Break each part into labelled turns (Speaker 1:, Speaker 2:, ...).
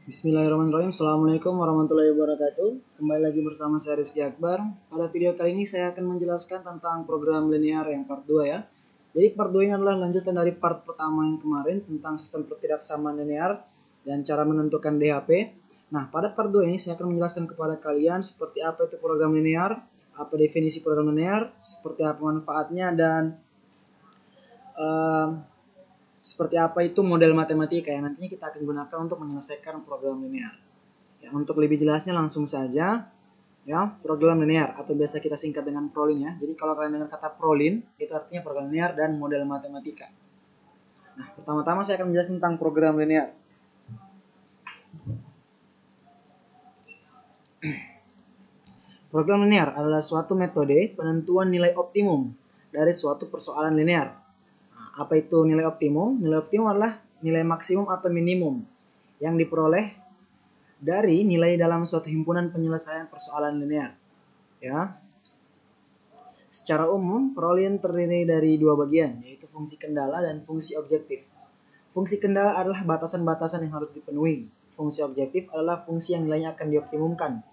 Speaker 1: Bismillahirrahmanirrahim. Assalamualaikum warahmatullahi wabarakatuh. Kembali lagi bersama saya Rizky Akbar. Pada video kali ini saya akan menjelaskan tentang program linear yang part 2 ya. Jadi part 2 ini adalah lanjutan dari part pertama yang kemarin tentang sistem pertidaksamaan linear dan cara menentukan DHP. Nah, pada part 2 ini saya akan menjelaskan kepada kalian seperti apa itu program linear, apa definisi program linear, seperti apa manfaatnya, dan seperti apa itu model matematika yang nantinya kita akan gunakan untuk menyelesaikan program linear. Ya, untuk lebih jelasnya langsung saja ya, program linear atau biasa kita singkat dengan prolin ya. Jadi kalau kalian dengar kata prolin itu artinya program linear dan model matematika. Nah, pertama-tama saya akan menjelaskan tentang program linear. Program linear adalah suatu metode penentuan nilai optimum dari suatu persoalan linear. Nah, apa itu nilai optimum? Nilai optimum adalah nilai maksimum atau minimum yang diperoleh dari nilai dalam suatu himpunan penyelesaian persoalan linear. Ya. Secara umum, prolin terdiri dari dua bagian, yaitu fungsi kendala dan fungsi objektif. Fungsi kendala adalah batasan-batasan yang harus dipenuhi. Fungsi objektif adalah fungsi yang nilainya akan dioptimumkan,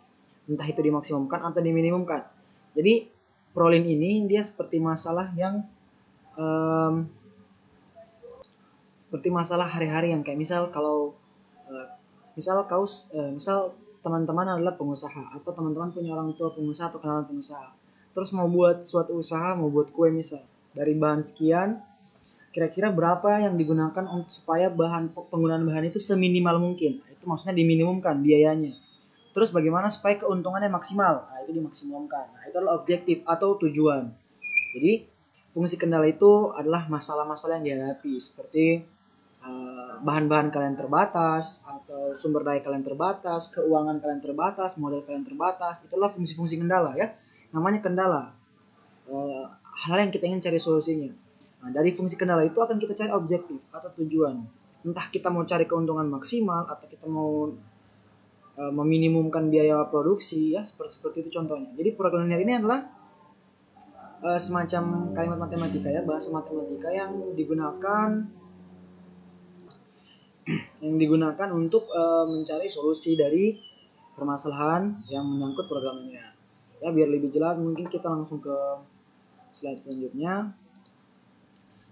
Speaker 1: entah itu dimaksimumkan atau diminimumkan. Jadi, prolin ini dia seperti masalah yang seperti masalah hari-hari yang kayak misal kalau misal teman-teman adalah pengusaha atau teman-teman punya orang tua pengusaha atau kenalan pengusaha. Terus mau buat suatu usaha, mau buat kue misal. Dari bahan sekian, kira-kira berapa yang digunakan supaya penggunaan bahan itu seminimal mungkin. Itu maksudnya diminimumkan biayanya. Terus bagaimana supaya keuntungannya maksimal? Nah, itu dimaksimumkan. Nah, itu adalah objektif atau tujuan. Jadi, fungsi kendala itu adalah masalah-masalah yang dihadapi seperti bahan-bahan kalian terbatas atau sumber daya kalian terbatas, keuangan kalian terbatas, modal kalian terbatas. Itulah fungsi-fungsi kendala ya. Namanya kendala. Hal yang kita ingin cari solusinya. Nah, dari fungsi kendala itu akan kita cari objektif atau tujuan. Entah kita mau cari keuntungan maksimal atau kita mau meminimumkan biaya produksi ya, seperti itu contohnya. Jadi program linear ini adalah semacam kalimat matematika ya, bahasa matematika yang digunakan untuk mencari solusi dari permasalahan yang menyangkut program linear. Ya, biar lebih jelas mungkin kita langsung ke slide selanjutnya.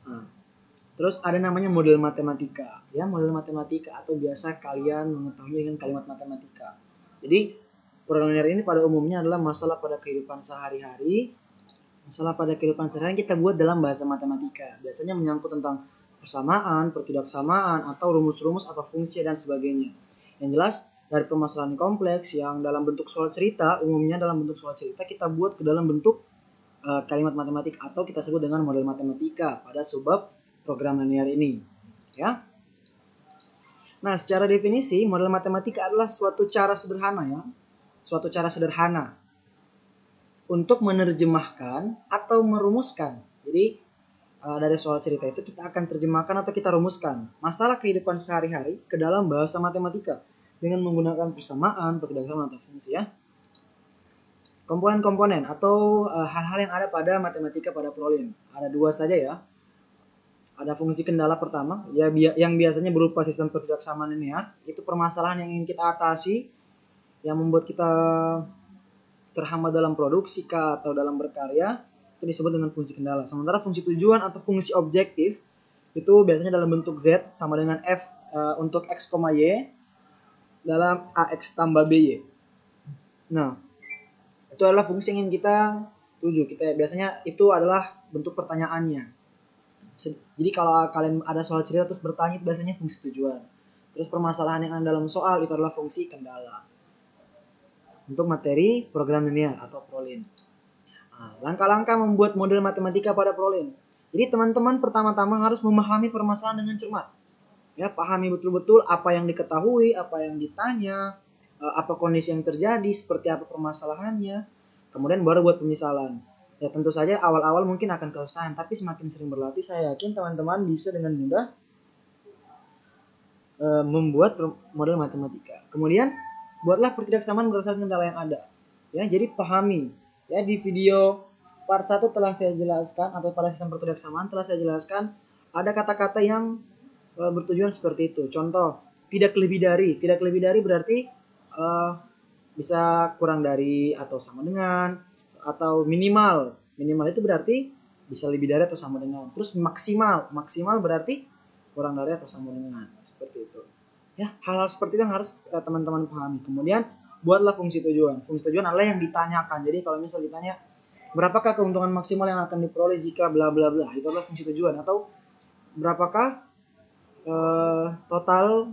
Speaker 1: Nah, terus ada namanya model matematika. Ya, model matematika atau biasa kalian mengetahui dengan kalimat matematika. Jadi, program linear ini pada umumnya adalah masalah pada kehidupan sehari-hari. Masalah pada kehidupan sehari-hari kita buat dalam bahasa matematika. Biasanya menyangkut tentang persamaan, pertidaksamaan, atau rumus-rumus atau fungsi dan sebagainya. Yang jelas, dari permasalahan kompleks yang dalam bentuk soal cerita, umumnya dalam bentuk soal cerita kita buat ke dalam bentuk kalimat matematik atau kita sebut dengan model matematika pada subbab program linear ini. Ya. Nah, secara definisi, model matematika adalah suatu cara sederhana ya. Suatu cara sederhana untuk menerjemahkan atau merumuskan. Jadi dari soal cerita itu kita akan terjemahkan atau kita rumuskan masalah kehidupan sehari-hari ke dalam bahasa matematika dengan menggunakan persamaan, pertidaksamaan atau fungsi ya. Komponen-komponen atau hal-hal yang ada pada matematika pada prolin. Ada dua saja ya. Ada fungsi kendala pertama ya, yang biasanya berupa sistem pertidaksamaan linear. Itu permasalahan yang ingin kita atasi yang membuat kita terhambat dalam produksi kah atau dalam berkarya, itu disebut dengan fungsi kendala. Sementara fungsi tujuan atau fungsi objektif itu biasanya dalam bentuk Z sama dengan F untuk X, Y dalam AX tambah BY. Nah, itu adalah fungsi yang ingin kita tuju. Kita biasanya itu adalah bentuk pertanyaannya. Jadi kalau kalian ada soal cerita terus bertanya, itu biasanya fungsi tujuan. Terus permasalahan yang ada dalam soal itu adalah fungsi kendala. Untuk materi program linear atau prolin. Nah, langkah-langkah membuat model matematika pada prolin. Jadi teman-teman pertama-tama harus memahami permasalahan dengan cermat. Ya, pahami betul-betul apa yang diketahui, apa yang ditanya, apa kondisi yang terjadi, seperti apa permasalahannya. Kemudian baru buat pemisalan. Ya tentu saja awal-awal mungkin akan kesusahan, tapi semakin sering berlatih saya yakin teman-teman bisa dengan mudah membuat model matematika. Kemudian buatlah pertidaksamaan berdasarkan kendala yang ada. Ya, jadi pahami. Ya, di video part 1 telah saya jelaskan atau pada sistem pertidaksamaan telah saya jelaskan ada kata-kata yang bertujuan seperti itu. Contoh, tidak lebih dari berarti bisa kurang dari atau sama dengan, atau minimal itu berarti bisa lebih dari atau sama dengan. Terus maksimal berarti kurang dari atau sama dengan, seperti itu ya. Hal-hal seperti itu yang harus teman-teman pahami. Kemudian buatlah fungsi tujuan. Fungsi tujuan adalah yang ditanyakan. Jadi kalau misal ditanya berapakah keuntungan maksimal yang akan diperoleh jika bla bla bla, itu adalah fungsi tujuan. Atau berapakah total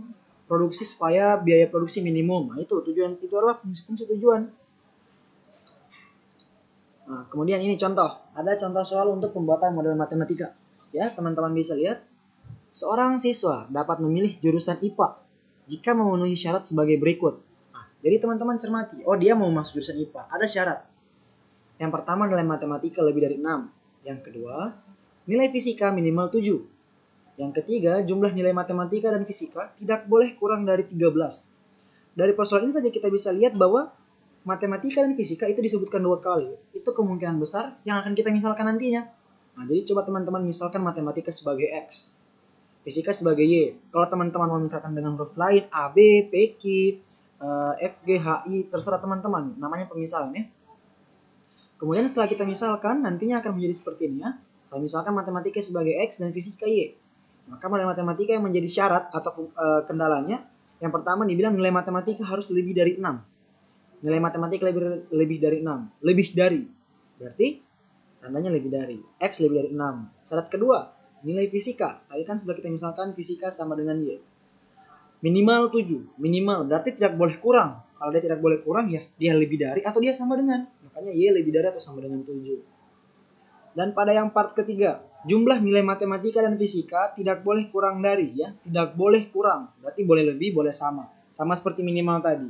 Speaker 1: produksi supaya biaya produksi minimum. Nah, itu tujuan, itu adalah fungsi tujuan. Nah, kemudian ini contoh. Ada contoh soal untuk pembuatan model matematika. Ya, teman-teman bisa lihat. Seorang siswa dapat memilih jurusan IPA jika memenuhi syarat sebagai berikut. Nah, jadi teman-teman cermati. Oh, dia mau masuk jurusan IPA. Ada syarat. Yang pertama, nilai matematika lebih dari 6. Yang kedua, nilai fisika minimal 7. Yang ketiga, jumlah nilai matematika dan fisika tidak boleh kurang dari 13. Dari persoalan ini saja kita bisa lihat bahwa matematika dan fisika itu disebutkan 2 kali. Itu kemungkinan besar yang akan kita misalkan nantinya. Nah, jadi coba teman-teman misalkan matematika sebagai X, fisika sebagai Y. Kalau teman-teman mau misalkan dengan huruf lain, A, B, P, Q, F, G, H, I, terserah teman-teman. Namanya pemisalan ya. Kemudian setelah kita misalkan, nantinya akan menjadi seperti ini ya. Kalau misalkan matematika sebagai X dan fisika Y. Maka model matematika yang menjadi syarat atau kendalanya, yang pertama dibilang nilai matematika harus lebih dari 6. Nilai matematika lebih dari 6. Lebih dari. Berarti tandanya lebih dari. X lebih dari 6. Syarat kedua, nilai fisika. Tadi kan setelah kita misalkan fisika sama dengan Y. Minimal 7. Minimal. Berarti tidak boleh kurang. Kalau dia tidak boleh kurang ya dia lebih dari atau dia sama dengan. Makanya Y lebih dari atau sama dengan 7. Dan pada yang part ketiga, jumlah nilai matematika dan fisika tidak boleh kurang dari ya, tidak boleh kurang. Berarti boleh lebih, boleh sama. Sama seperti minimal tadi.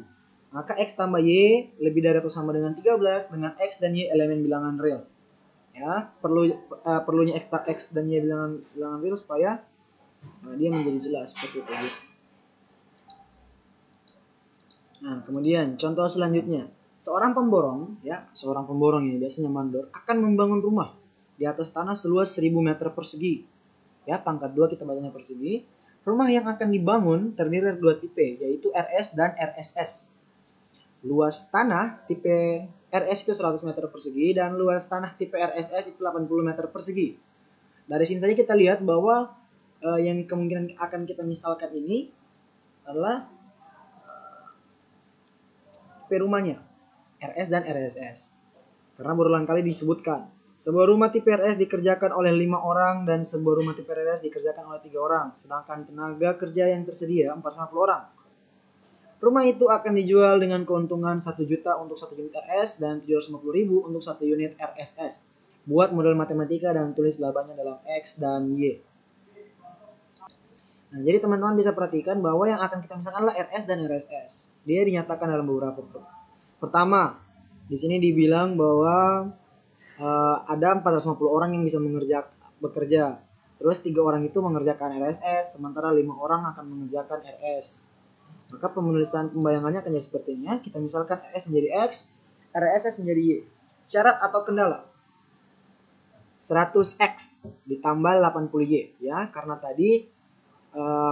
Speaker 1: Maka X tambah Y lebih dari atau sama dengan 13 dengan X dan Y elemen bilangan real. Ya, perlunya X dan Y bilangan real supaya dia menjadi jelas seperti itu. Nah, kemudian contoh selanjutnya. Seorang pemborong ini biasanya mandor akan membangun rumah di atas tanah seluas 1000 meter persegi. Ya, pangkat 2 kita bacanya persegi. Rumah yang akan dibangun terdiri dari 2 tipe, yaitu RS dan RSS. Luas tanah tipe RS itu 100 meter persegi dan luas tanah tipe RSS itu 80 meter persegi. Dari sini saja kita lihat bahwa yang kemungkinan akan kita misalkan ini adalah tipe rumahnya RS dan RSS. Karena berulang kali disebutkan sebuah rumah tipe RS dikerjakan oleh 5 orang dan sebuah rumah tipe RS dikerjakan oleh 3 orang, sedangkan tenaga kerja yang tersedia 450 orang. Rumah itu akan dijual dengan keuntungan 1 juta untuk 1 unit RS dan 750.000 untuk 1 unit RSS. Buat model matematika dan tulis labanya dalam X dan Y. Nah, jadi teman-teman bisa perhatikan bahwa yang akan kita misalkan adalah RS dan RSS. Dia dinyatakan dalam beberapa. Pertama, di sini dibilang bahwa ada 450 orang yang bisa bekerja. Terus 3 orang itu mengerjakan RSS, sementara 5 orang akan mengerjakan RS. Maka penulisan pembayangannya akan jadi seperti ini. Kita misalkan RS menjadi X, RSS menjadi Y. Syarat atau kendala 100X ditambah 80Y ya, karena tadi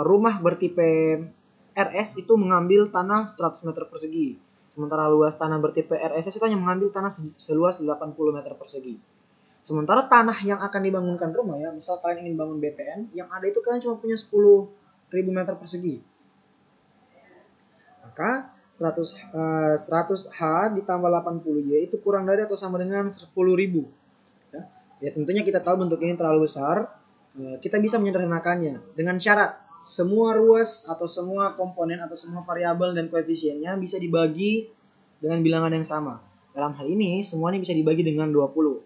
Speaker 1: rumah bertipe RS itu mengambil tanah 100 meter persegi. Sementara luas tanah bertipe RSS itu hanya mengambil tanah seluas 80 meter persegi. Sementara tanah yang akan dibangunkan rumah ya, misal kalian ingin bangun BTN, yang ada itu kalian cuma punya 10.000 meter persegi. Maka 100H ditambah 80Y itu kurang dari atau sama dengan 10.000. Ya, tentunya kita tahu bentuk ini terlalu besar. Kita bisa menyederhanakannya dengan syarat semua ruas atau semua komponen atau semua variabel dan koefisiennya bisa dibagi dengan bilangan yang sama. Dalam hal ini semuanya bisa dibagi dengan 20.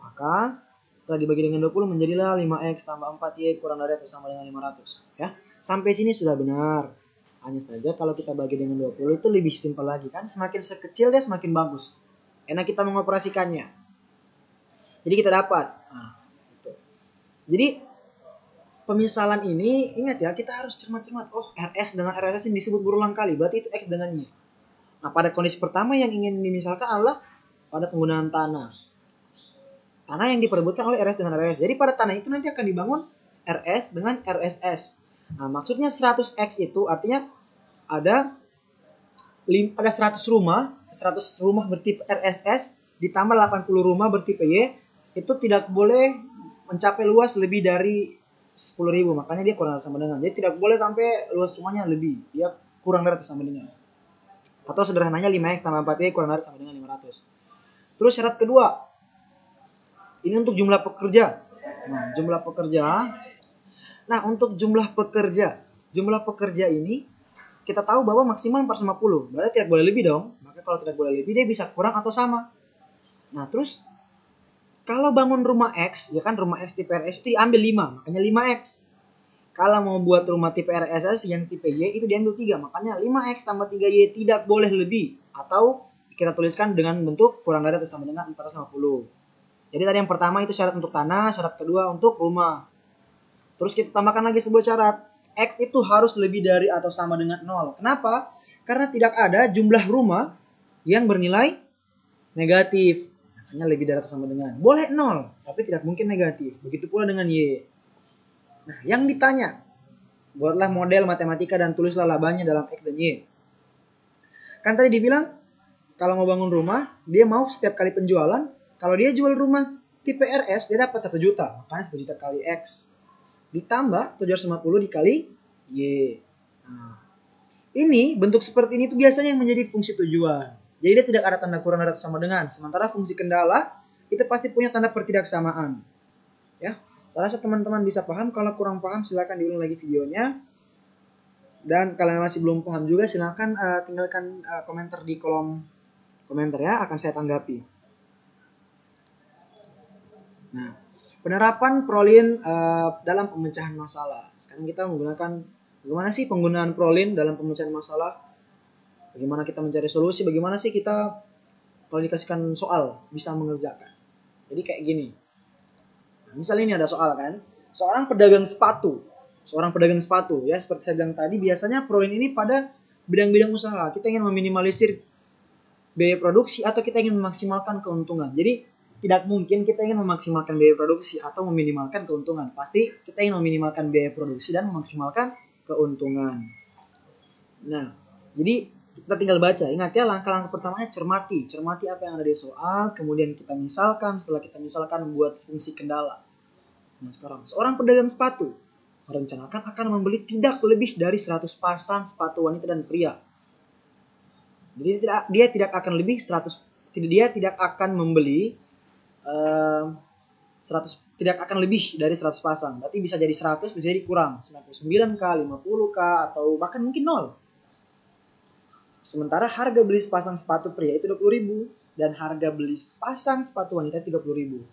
Speaker 1: Maka setelah dibagi dengan 20 menjadilah 5X tambah 4Y kurang dari atau sama dengan 500. Ya, sampai sini sudah benar. Hanya saja kalau kita bagi dengan 20 itu lebih simpel lagi kan. Semakin sekecil dia semakin bagus. Enak kita mengoperasikannya. Jadi kita dapat. Nah, gitu. Jadi pemisalan ini, ingat ya, kita harus cermat-cermat. Oh, RS dengan RSS ini disebut berulang kali, berarti itu X dengan Y. Nah, pada kondisi pertama yang ingin dimisalkan adalah pada penggunaan tanah. Tanah yang diperebutkan oleh RS dengan RS. Jadi pada tanah itu nanti akan dibangun RS dengan RSS. Nah, maksudnya 100x itu artinya ada 100 rumah, 100 rumah bertipe RSS ditambah 80 rumah bertipe Y, itu tidak boleh mencapai luas lebih dari 10.000, makanya dia kurang dari sama dengan. Jadi tidak boleh sampai luas rumahnya lebih, dia kurang dari atau sama dengan. Atau sederhananya 5x tambah 4y kurang dari sama dengan 500. Terus syarat kedua, ini untuk jumlah pekerja. Nah, jumlah pekerja. Nah, untuk jumlah pekerja ini kita tahu bahwa maksimal 450, berarti tidak boleh lebih dong. Maka kalau tidak boleh lebih, dia bisa kurang atau sama. Nah, terus kalau bangun rumah X, ya kan rumah X tipe RS itu diambil 5, makanya 5X. Kalau mau buat rumah tipe RSS yang tipe Y itu diambil 3, makanya 5X tambah 3Y tidak boleh lebih. Atau kita tuliskan dengan bentuk kurang dari atau sama dengan 450. Jadi tadi yang pertama itu syarat untuk tanah, syarat kedua untuk rumah. Terus kita tambahkan lagi sebuah syarat. X itu harus lebih dari atau sama dengan 0. Kenapa? Karena tidak ada jumlah rumah yang bernilai negatif. Hanya lebih dari atau sama dengan. Boleh 0, tapi tidak mungkin negatif. Begitu pula dengan Y. Nah, yang ditanya, buatlah model matematika dan tulislah labanya dalam X dan Y. Kan tadi dibilang, kalau mau bangun rumah, dia mau setiap kali penjualan, kalau dia jual rumah tipe RS, dia dapat 1 juta. Makanya 1 juta kali X. Ditambah 750 dikali Y. Nah, ini bentuk seperti ini tuh biasanya yang menjadi fungsi tujuan. Jadi dia tidak ada tanda kurang atau sama dengan. Sementara fungsi kendala itu pasti punya tanda pertidaksamaan. Ya, saya rasa teman-teman bisa paham. Kalau kurang paham silakan diulang lagi videonya. Dan kalau masih belum paham juga silakan tinggalkan komentar di kolom komentar ya, akan saya tanggapi. Nah, penerapan prolin dalam pemecahan masalah. Sekarang kita menggunakan bagaimana sih penggunaan prolin dalam pemecahan masalah? Bagaimana kita mencari solusi? Bagaimana sih kita kalau dikasihkan soal bisa mengerjakan? Jadi kayak gini. Nah, misalnya ini ada soal kan, seorang pedagang sepatu ya, seperti saya bilang tadi, biasanya prolin ini pada bidang-bidang usaha. Kita ingin meminimalisir biaya produksi atau kita ingin memaksimalkan keuntungan. Jadi tidak mungkin kita ingin memaksimalkan biaya produksi atau meminimalkan keuntungan. Pasti kita ingin meminimalkan biaya produksi dan memaksimalkan keuntungan. Nah, jadi kita tinggal baca. Ingat ya, langkah-langkah pertamanya cermati. Cermati apa yang ada di soal, kemudian kita misalkan, setelah kita misalkan membuat fungsi kendala. Nah, sekarang seorang pedagang sepatu merencanakan akan membeli tidak lebih dari 100 pasang sepatu wanita dan pria. Jadi dia tidak akan lebih 100, dia tidak akan membeli 100, tidak akan lebih dari 100 pasang. Berarti bisa jadi 100, bisa jadi kurang 99k, 50k, atau bahkan mungkin 0. Sementara harga beli sepasang sepatu pria itu 20.000 dan harga beli sepasang sepatu wanita 30.000.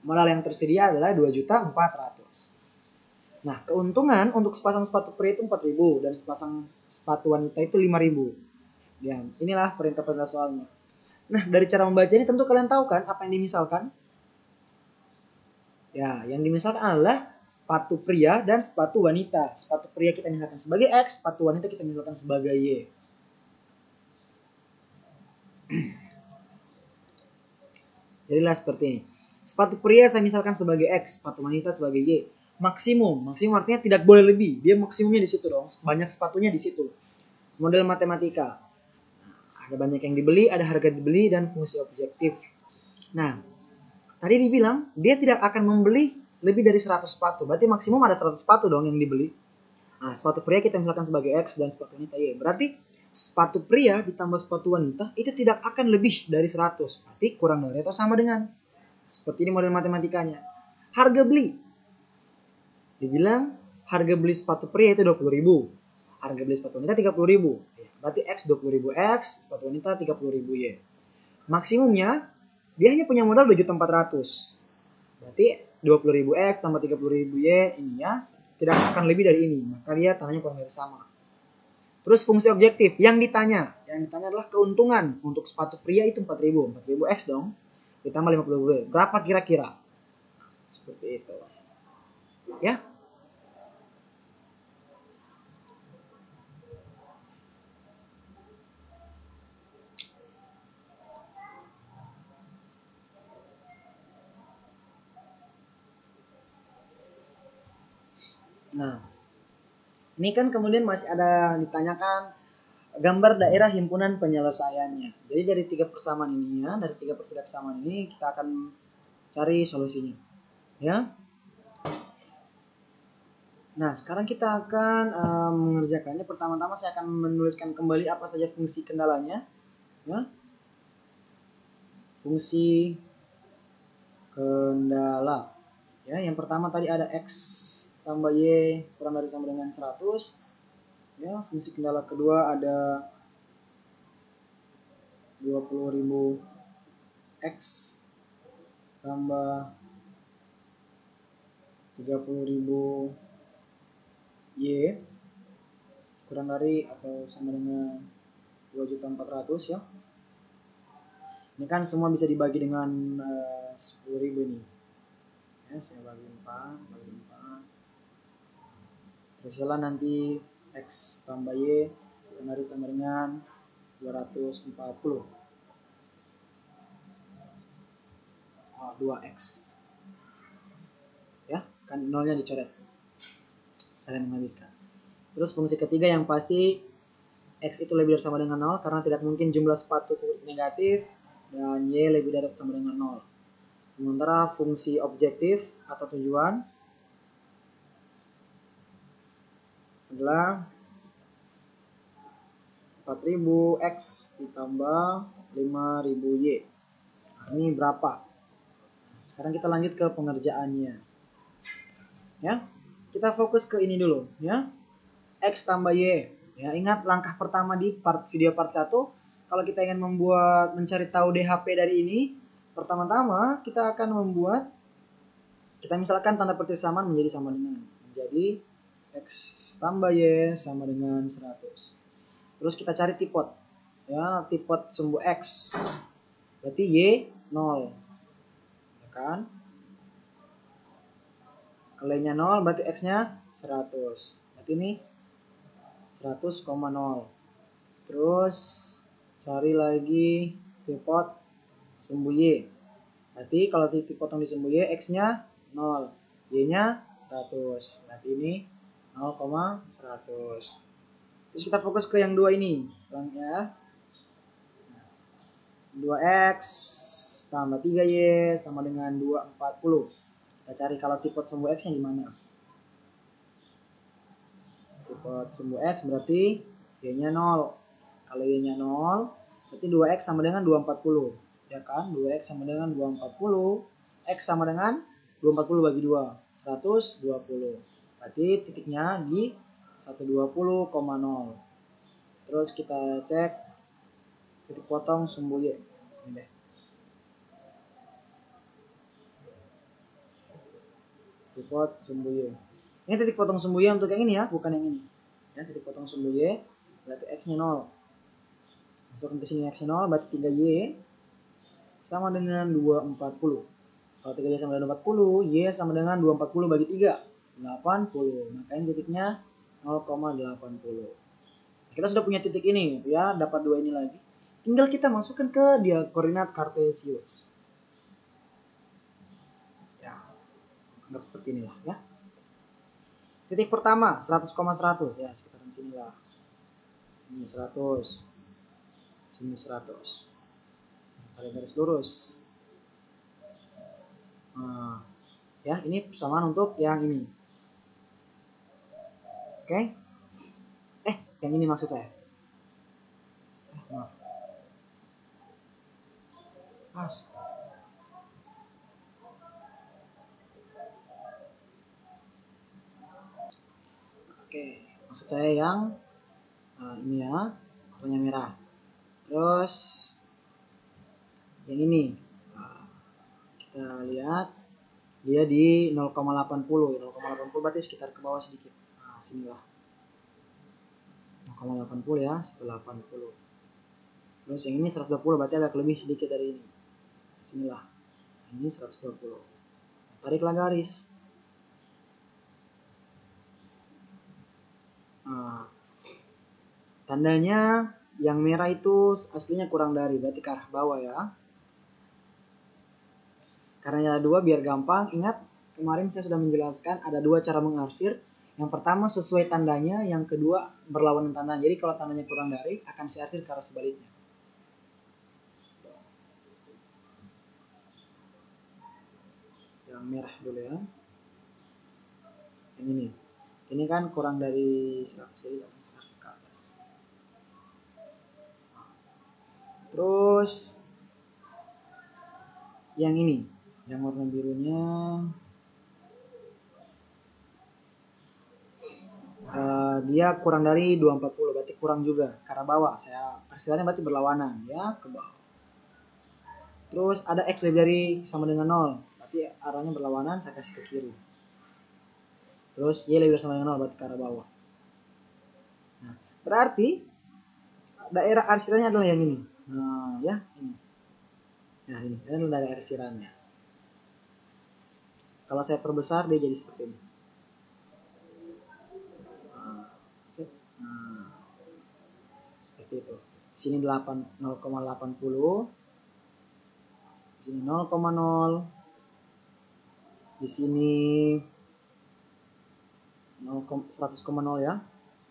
Speaker 1: Modal yang tersedia adalah 2.400.000. Nah, keuntungan untuk sepasang sepatu pria itu 4.000 dan sepasang sepatu wanita itu 5.000. Ya, inilah perintah soalnya. Nah, dari cara membaca ini tentu kalian tahu kan apa yang dimisalkan? Ya, yang dimisalkan adalah sepatu pria dan sepatu wanita. Sepatu pria kita misalkan sebagai X, sepatu wanita kita misalkan sebagai Y. Jadilah seperti ini. Sepatu pria saya misalkan sebagai X, sepatu wanita sebagai Y. Maksimum artinya tidak boleh lebih. Dia maksimumnya di situ dong. Banyak sepatunya di situ. Model matematika. Ada banyak yang dibeli, ada harga dibeli, dan fungsi objektif. Nah, tadi dibilang dia tidak akan membeli lebih dari 100 sepatu. Berarti maksimum ada 100 sepatu dong yang dibeli. Nah, sepatu pria kita misalkan sebagai X dan sepatu wanita Y. Berarti sepatu pria ditambah sepatu wanita itu tidak akan lebih dari 100. Berarti kurang dari atau sama dengan. Seperti ini model matematikanya. Harga beli. Dibilang harga beli sepatu pria itu 20.000. Harga beli sepatu wanita 30.000. Berarti X 20.000 X, sepatu wanita 30.000 Y. Maksimumnya dia hanya punya modal 2.400.000. Berarti 20.000 X tambah 30.000 Y ini ya tidak akan lebih dari ini. Maka dia tanahnya kurang dari sama. Terus fungsi objektif yang ditanya adalah keuntungan untuk sepatu pria itu 4.000 X dong. Ditambah 50.000 Y. Berapa kira-kira? Seperti itu. Ya. Nah, Ini kan kemudian masih ada ditanyakan gambar daerah himpunan penyelesaiannya. Jadi dari tiga persamaan ini ya, dari tiga persamaan ini kita akan cari solusinya. Ya. Nah, sekarang kita akan mengerjakannya. Pertama-tama saya akan menuliskan kembali apa saja fungsi kendalanya. Ya. Fungsi kendala. Ya, yang pertama tadi ada X tambah Y kurang dari sama dengan 100. Ya, fungsi kendala kedua ada 20.000 X tambah 30.000 Y kurang dari atau sama dengan 2.400.000 ya. Ini kan semua bisa dibagi dengan 10.000 ini. Ya, saya bagi 4, bagi 4. Teruslah nanti X tambah Y kurang dari sama dengan 240. 2X. Ya, kan nolnya dicoret. Saya menghabiskan. Terus fungsi ketiga yang pasti X itu lebih dari sama dengan 0 karena tidak mungkin jumlah sepatu negatif dan Y lebih dari sama dengan 0. Sementara fungsi objektif atau tujuan adalah 4.000 X ditambah 5.000 Y. Nah, ini berapa? Sekarang kita lanjut ke pengerjaannya. Ya. Kita fokus ke ini dulu, ya. X tambah Y. Ya, ingat langkah pertama di video part 1, kalau kita ingin mencari tahu DHP dari ini, pertama-tama kita akan kita misalkan tanda persamaan menjadi sama dengan. Jadi X tambah Y sama dengan 100. Terus kita cari tipot. Ya, tipot sumbu X. Berarti Y 0. Ya kan? Kalau Y-nya 0 berarti X-nya 100. Berarti ini 100,0. Terus cari lagi tipot sumbu Y. Berarti kalau titik potong di sumbu Y, X-nya 0, Y-nya 100. Berarti ini 0,100. Terus kita fokus ke yang dua ini. Ya. 2X tambah 3Y sama dengan 240. Kita cari kalau tipot sumbu X-nya di mana? Tipot sumbu X berarti Y-nya 0. Kalau Y-nya 0, berarti 2X sama dengan 240. Ya kan? 2X sama dengan 240. X sama dengan 240 bagi 2. 120. Berarti titiknya di 120,0. Terus kita cek titik potong sumbu Y. Sini deh. Tipot sumbu Y. Ini titik potong sumbu Y untuk yang ini ya, bukan yang ini. Ya, titik potong sumbu Y berarti X-nya 0. Masukkan ke sini X-nya 0 berarti 3Y sama dengan 240. Kalau 3Y sama dengan 240, Y sama dengan 240 bagi 3, 80. Makanya titiknya 0,80. Kita sudah punya titik ini ya, dapat dua ini lagi. Tinggal kita masukkan ke koordinat Kartesius. Ya, anggap seperti inilah ya. Titik pertama 100,100 ya, sekitaran sinilah. Ini 100. Sini 100. Tarik garis lurus. Nah, ya, ini persamaan untuk yang ini. Oke. Yang ini maksud saya. Maaf. Oke, maksud saya yang ini ya, warnanya merah. Terus yang ini, kita lihat dia di 0,80. 0,80 berarti sekitar ke bawah sedikit. Nah, sinilah 0,80 ya, 180. Terus yang ini 120 berarti agak lebih sedikit dari ini. Sinilah, ini 120. Tariklah garis. Nah, tandanya yang merah itu aslinya kurang dari, berarti ke arah bawah ya. Karena ada dua biar gampang, ingat kemarin saya sudah menjelaskan ada dua cara mengarsir. Yang pertama sesuai tandanya, yang kedua berlawanan tandanya. Jadi kalau tandanya kurang dari akan saya arsir ke arah sebaliknya. Yang merah dulu ya. Yang ini. Ini kan kurang dari 100, jadi akan saya arsir ke atas. Terus yang ini, yang warna birunya dia kurang dari 240, berarti kurang juga ke arah bawah. Saya persilannya berarti berlawanan ya, ke bawah. Terus ada X lebih dari sama dengan 0, berarti arahnya berlawanan, saya kasih ke kiri. Terus Y lebih dari sama dengan 0, berarti ke arah bawah. Nah, berarti daerah arsirannya adalah yang ini. Nah, ya, ini. Nah, ini adalah daerah arsirannya. Kalau saya perbesar dia jadi seperti ini. Nah, seperti itu. Di sini 0,80, di sini 0,0, di sini 100,0 ya,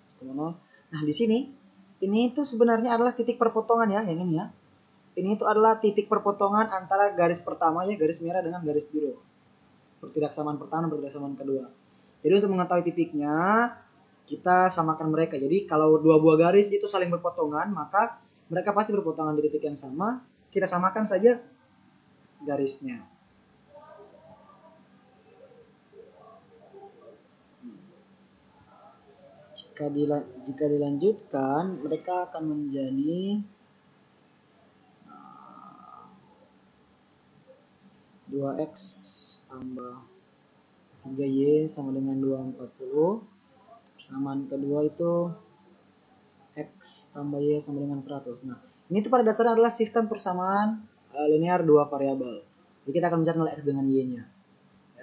Speaker 1: 100,0. Nah di sini ini itu sebenarnya adalah titik perpotongan ya, yang ini ya. Ini itu adalah titik perpotongan antara garis pertama ya, garis merah dengan garis biru. Pertidaksamaan pertama dan pertidaksamaan kedua. Jadi untuk mengetahui titiknya kita samakan mereka. Jadi kalau dua buah garis itu saling berpotongan, maka mereka pasti berpotongan di titik yang sama. Kita samakan saja garisnya. Jika dilanjutkan, mereka akan menjadi 2x tambah 3y sama dengan 240. Persamaan kedua itu x tambah y sama dengan 100. Nah, ini tuh pada dasarnya adalah sistem persamaan linear dua variabel. Jadi kita akan mencari nilai x dengan y-nya.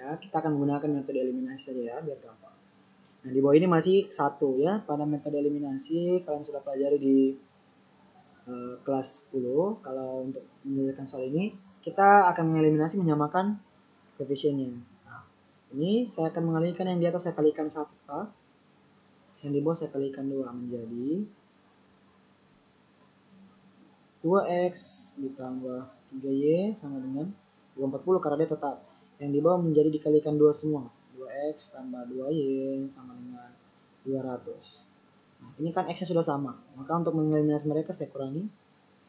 Speaker 1: Ya, kita akan menggunakan metode eliminasi saja ya, biar gampang. Nah, di bawah ini masih 1 ya. Pada metode eliminasi kalian sudah pelajari di kelas 10. Kalau untuk menyelesaikan soal ini, kita akan mengeliminasi menyamakan koefisiennya. Nah, ini saya akan mengalihkan yang di atas saya kalikan 1 tetap. Yang di bawah saya kalikan 2 menjadi 2x ditambah 3y sama dengan 240 karena dia tetap. Yang di bawah menjadi dikalikan 2 semua. 2x tambah 2y sama dengan 200. Nah, ini kan x-nya sudah sama. Maka untuk mengeliminasi mereka saya kurangi.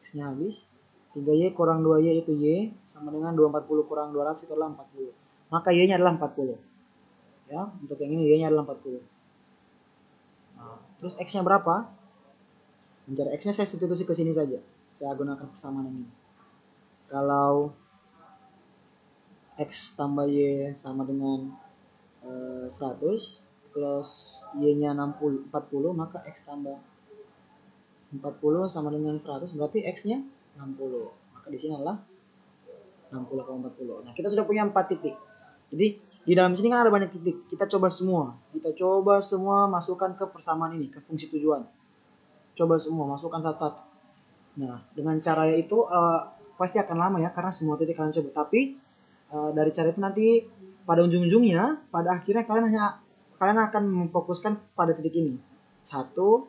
Speaker 1: X-nya habis. 3y kurang 2y itu y sama dengan 240 kurang 200 itu adalah 40. Maka y-nya adalah 40. Ya, untuk yang ini y-nya adalah 40. Nah, terus x-nya berapa? Mencari x-nya saya substitusi ke sini saja. Saya gunakan persamaan ini. Kalau x tambah y sama dengan 100 plus y-nya 40, maka x tambah 40 sama dengan 100 berarti x-nya 60. Maka di sini adalah 60,40. Nah, kita sudah punya 4 titik. Jadi di dalam sini kan ada banyak titik. Kita coba semua masukkan ke persamaan ini, ke fungsi tujuan. Coba semua masukkan satu-satu. Nah, dengan cara itu pasti akan lama ya karena semua titik kalian coba. Tapi dari cara itu nanti pada ujung-ujungnya, pada akhirnya kalian akan memfokuskan pada titik ini. 1, 2,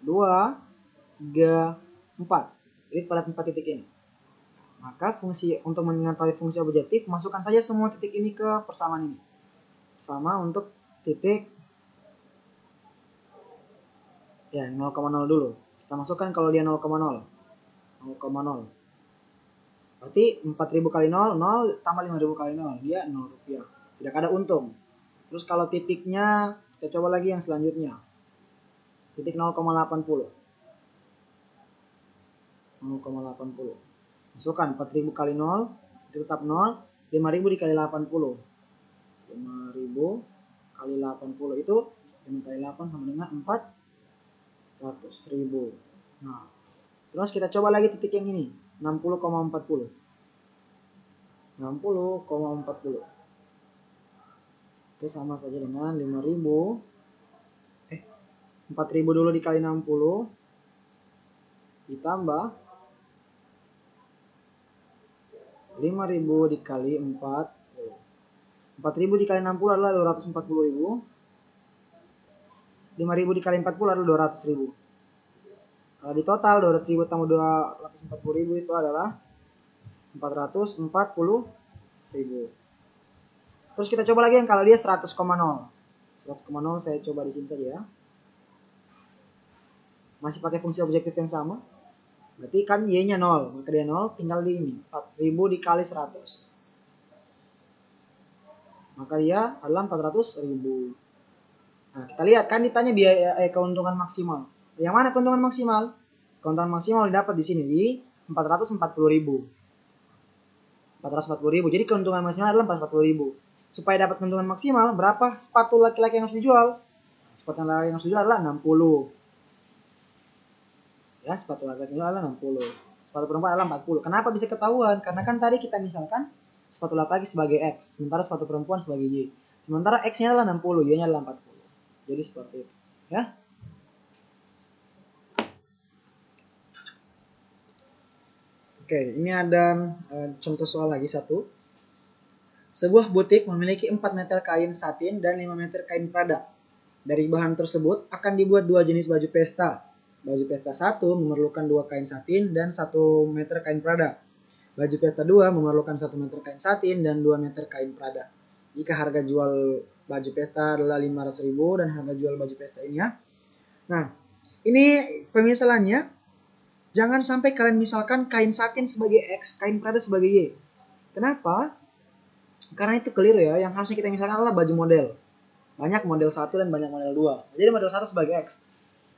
Speaker 1: 3, 4. Jadi pada 4 titik ini. Maka untuk mengetahui fungsi objektif, masukkan saja semua titik ini ke persamaan ini. Sama untuk titik ya 0,0 dulu. Kita masukkan kalau dia 0,0. 0,0. Berarti 4000 kali 0, 0 tambah 5000 kali 0, dia 0 rupiah. Tidak ada untung. Terus kalau titiknya, kita coba lagi yang selanjutnya. Titik 0,80. 0,80. Masukkan 4000 kali 0, itu tetap 0. 5000 dikali 80. 5000 kali 80 itu 5 kali 8 sama dengan 400.000. Nah, terus kita coba lagi titik yang ini, 60,40. 60,40. Itu sama saja dengan 5000. 4000 dulu dikali 60 ditambah 5000 dikali 40. 4000 dikali 60 adalah 240.000. 5.000 dikali 40 adalah 200.000. Kalau di total 200.000 tambah 240.000 itu adalah 440.000. Terus kita coba lagi yang kalau dia 100,0. 100,0 saya coba di sini saja ya. Masih pakai fungsi objektif yang sama. Berarti kan Y-nya 0, maka dia 0, tinggal di ini. 4.000 dikali 100. Maka dia adalah 400.000. Nah, kita lihat kan ditanya biaya keuntungan maksimal. Yang mana keuntungan maksimal? Keuntungan maksimal didapat di sini di 440.000. 440.000. Jadi keuntungan maksimal adalah 440.000. Supaya dapat keuntungan maksimal, berapa sepatu laki-laki yang harus dijual? Sepatu laki-laki yang harus dijual adalah 60. Ya, sepatu laki-laki adalah 60. Sepatu perempuan adalah 40. Kenapa bisa ketahuan? Karena kan tadi kita misalkan sepatu laki-laki sebagai X, sementara sepatu perempuan sebagai Y. Sementara X-nya adalah 60, Y-nya adalah 40. Jadi seperti itu, ya. Oke, ini ada contoh soal lagi satu. Sebuah butik memiliki 4 meter kain satin dan 5 meter kain prada. Dari bahan tersebut akan dibuat 2 jenis baju pesta. Baju pesta 1 memerlukan 2 kain satin dan 1 meter kain prada. Baju pesta 2 memerlukan 1 meter kain satin dan 2 meter kain prada. Jika harga jual baju pesta adalah 500.000 dan harga jual baju pesta ini ya. Nah, ini pemisalannya. Jangan sampai kalian misalkan kain satin sebagai X, kain prada sebagai Y. Kenapa? Karena itu keliru ya. Yang harusnya kita misalkan adalah baju model. Banyak model 1 dan banyak model 2. Jadi model 1 sebagai X.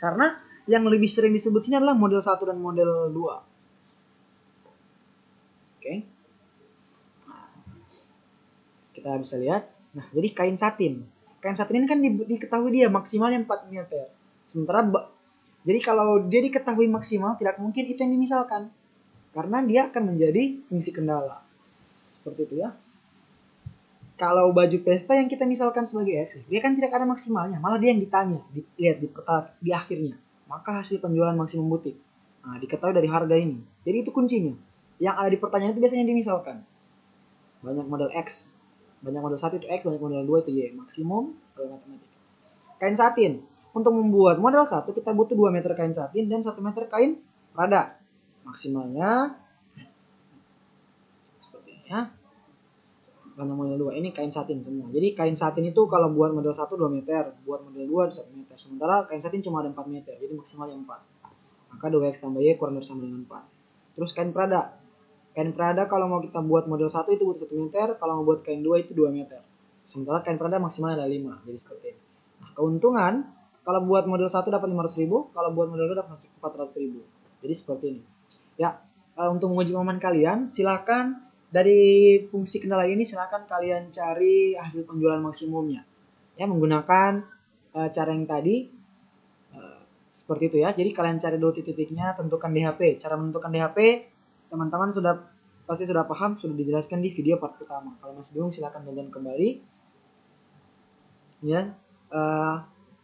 Speaker 1: Karena yang lebih sering disebut sini adalah model 1 dan model 2. Oke. Nah, kita bisa lihat. Nah, jadi kain satin. Kain satin ini kan diketahui dia maksimalnya 4 meter. Sementara jadi kalau dia diketahui maksimal, tidak mungkin itu yang dimisalkan. Karena dia akan menjadi fungsi kendala. Seperti itu ya. Kalau baju pesta yang kita misalkan sebagai X, dia kan tidak ada maksimalnya. Malah dia yang ditanya, dilihat di akhirnya. Maka hasil penjualan maksimum butik. Nah, diketahui dari harga ini. Jadi itu kuncinya. Yang ada di pertanyaan itu biasanya dimisalkan. Banyak model X. Banyak model 1 itu X, banyak model 2 itu Y. Maksimum dalam matematika. Kain satin. Untuk membuat model 1 kita butuh 2 meter kain satin dan 1 meter kain prada. Maksimalnya seperti ini ya. Karena model 2 ini kain satin semua. Jadi kain satin itu kalau buat model 1 2 meter, buat model 2 1 meter. Sementara kain satin cuma ada 4 meter, jadi maksimalnya 4. Maka 2X tambah Y kurang dari sama dengan 4. Terus kain prada. Kain prada kalau mau kita buat model 1 itu butuh 1 meter, kalau mau buat kain 2 itu 2 meter. Sementara kain prada maksimalnya ada 5, jadi seperti ini. Nah, keuntungan kalau buat model 1 dapat 500.000, kalau buat model 2 dapat 400.000. Jadi seperti ini. Ya, untuk menguji pemahaman kalian, silakan dari fungsi kendala ini silakan kalian cari hasil penjualan maksimumnya. Ya, menggunakan cara yang tadi seperti itu ya. Jadi kalian cari dulu titik-titiknya, tentukan DHP. Cara menentukan DHP teman-teman pasti sudah paham, sudah dijelaskan di video part pertama. Kalau masih bingung silakan tonton kembali. Ya,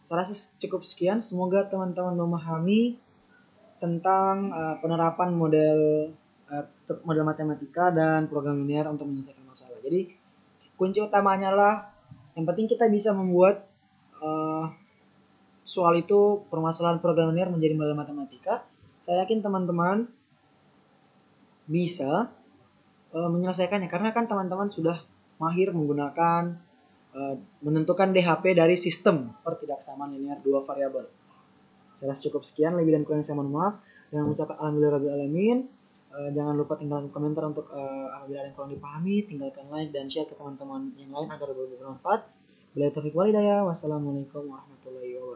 Speaker 1: saya rasa cukup sekian. Semoga teman-teman memahami tentang penerapan model matematika dan program linear untuk menyelesaikan masalah. Jadi kunci utamanya lah yang penting kita bisa membuat soal itu permasalahan program linear menjadi model matematika. Saya yakin teman-teman bisa menyelesaikannya karena kan teman-teman sudah mahir menggunakan menentukan DHP dari sistem pertidaksamaan linear dua variabel. Saya rasa cukup sekian, lebih dan kurang saya mohon maaf. Dengan mengucapkan alhamdulillahirabbil alamin. Jangan lupa tinggalkan komentar untuk apabila ada yang kurang dipahami, tinggalkan like dan share ke teman-teman yang lain agar bermanfaat. Wassalamualaikum warahmatullahi wabarakatuh.